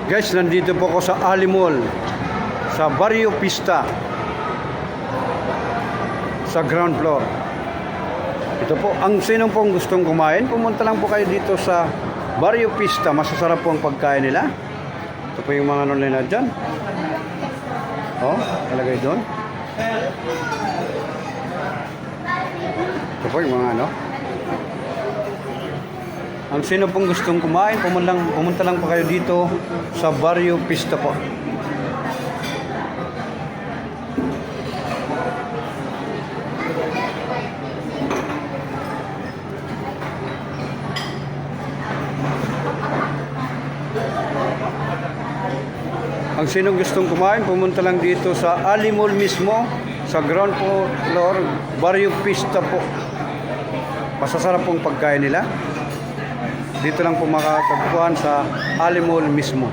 Guys, nandito po ako sa Ali Mall, sa Barrio Pista, sa ground floor. Ito po, ang sinong pong gustong kumain, pumunta lang po kayo dito sa Barrio Pista. Masasarap po ang pagkain nila. Ito po yung mga ano nila dyan. Oh, talagay doon. Ito po yung mga ano. Ang sino pong gustong kumain, pumunta lang po kayo dito sa Barrio Pista po. Ang sino gustong kumain, pumunta lang dito sa Ali Mall mismo, sa ground floor, Barrio Pista po. Masasarap pong pagkain nila. Dito lang po makatagpuan sa Ali Mall mismo.